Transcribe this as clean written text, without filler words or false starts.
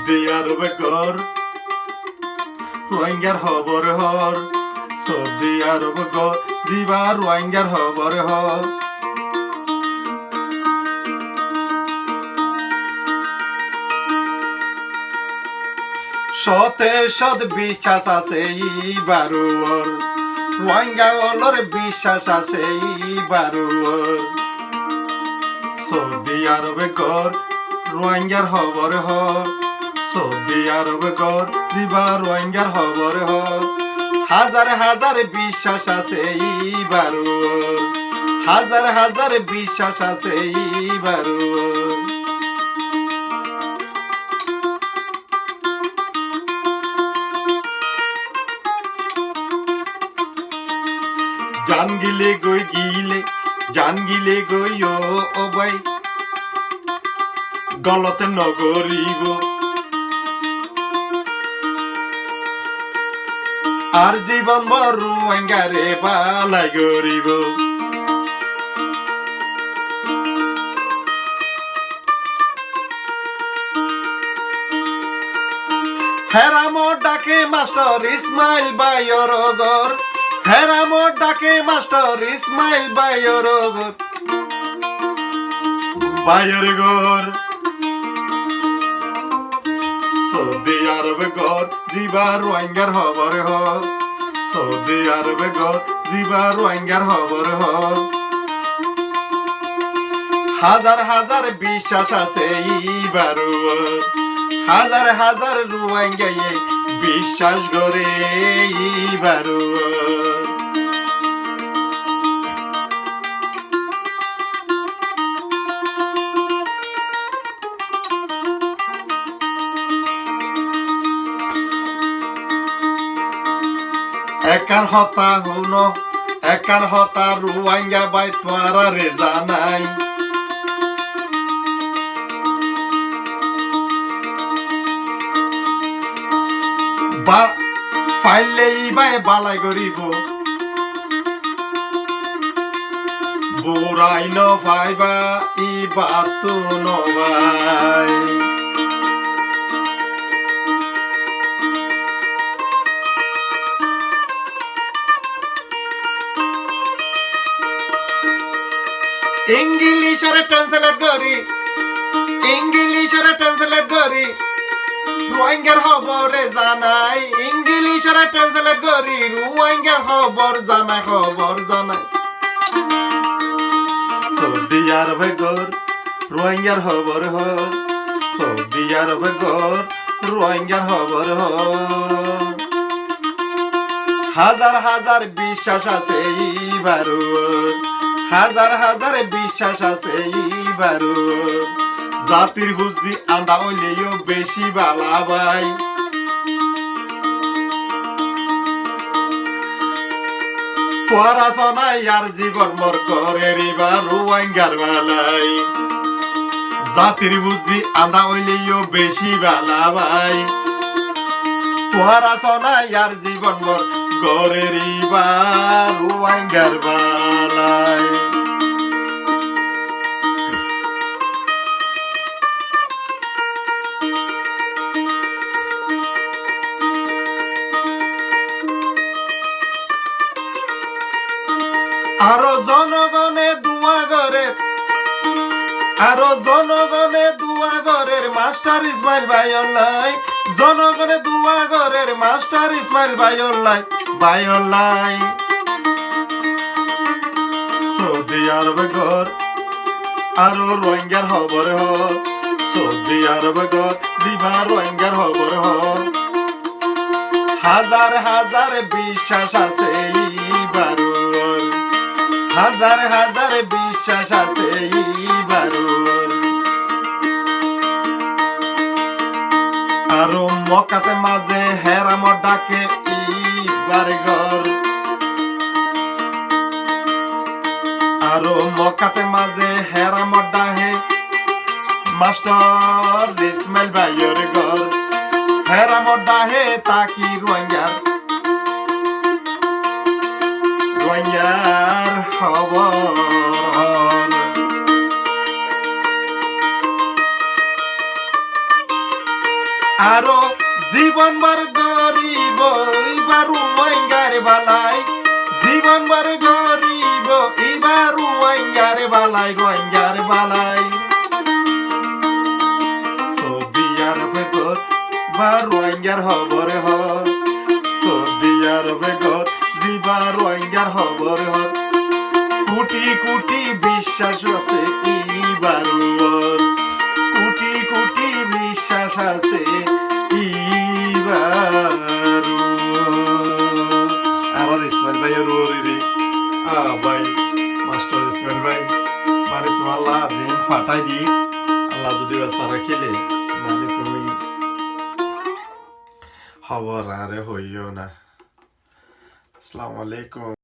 Saudi আরবে কর রোহিঙ্গার খবর হর সৌদি আরব গর জিবা রোহিঙ্গার খবর হর সতে সদ বিশ্বাস আছে বারুয়র রোহিঙ্গা অলর বিশ্বাস আছে বারুয়র সৌদি আরবে গর রোহিঙ্গার খবর হর সৌদি আরবে গর দিবা রোহিঙ্গার খবর হর হাজার হাজার বিশ্বাস আছে বারুয়র হাজার হাজার বিশ্বাস আছে বারুয়র জান গিলে গই ও ভাই গলতে নগরিব আর জীবন বড় আঙ্গারে বালাই গরিব হেরামো ডাকে মাস্টার ইসমাইল বায়রগর হেরামো ডাকে মাস্টার ইসমাইল বায়রগর বায়রগর সৌদি আরবে গর জিবা রোহিঙ্গার খবর হ সৌদি আরবে গর জিবা রোহিঙ্গার খবর হ হাজার হাজার বিশ্বাস আছে বারুয়র হাজার হাজার রোহিঙ্গা বিশ্বাস করে বারুয়র একার হতা হুন একার হতা রোহিঙ্গা বাই তোমারা রেজা নাই ফাইলে ইবাই বালাই করিব বুড়াই ন ফাইবা ইবা তু নবাই ইংলিশরে ট্রান্সলেট করি রোহিঙ্গার খবরে জানাই ইংলিশরে ট্রান্সলেট করি রোহিঙ্গার খবর জানাই সৌদি আরবে গর রোহিঙ্গার খবর হ সৌদি আরবে গর রোহিঙ্গার খবর হ হাজার হাজার বিশ্বাস আছে বারুয়র হাজার হাজার বিশ্বাস আছে বারুয়র জাতির বুদ্ধি আন্দা হইলেও বেশি বালা ভাই পড়াশোনায় আর জীবন মর করে রিবা রোহিঙ্গার বালাই জাতির বুদ্ধি আন্দা হইলেও বেশি বালা ভাই পড়াশোনায় আর জীবন মর করে রিবা রোহিঙ্গার বালাই আরো জনগণে দুয়া ঘরের মাস্টার ইসমাইল ভাইলাই জনগণে দুয়া ঘরের মাস্টার ইসমাইল ভাইলাই সৌদি আরবে ঘর আরো রোহিঙ্গার খবর হ সৌদি আরবে ঘর দিবা রোহিঙ্গার খবর হ হাজার হাজার বিশ্বাস আছে বারুয়র হাজার হাজার বিশ্বাস আছে বারুয়র আরো মকাতে মাঝে হেরাম ডাকে বারগর আরো মকাতে মাঝে হেরাম ডাহে মাস্টার ইসমাইল ভাইয়ের ঘর হেরাম ডাহে তাকি রোহিঙ্গার খবর জীবন ভর গরিব এবার রোহিঙ্গার বালাই জীবন ভর গরিব এবার রোহিঙ্গার বালাই রোহিঙ্গার বালাই সৌদি আরবে গর বা রোহিঙ্গার হবরে হর সৌদি আরবে গর জিবা রোহিঙ্গার হবরে হর কোটি কোটি বিশ্বাস আছে এইবার কোটি কোটি বিশ্বাস আছে এইবার আর ইসমাইল ভাই রে ভাই মাস্টার ইসমাইল ভাই মানে তোমার আল্লাহ জিন ফাটাই দি আল্লাহ যদি বেচারা খেলে মানে তুমি খবর আরে হইও না। আসসালামু আলাইকুম।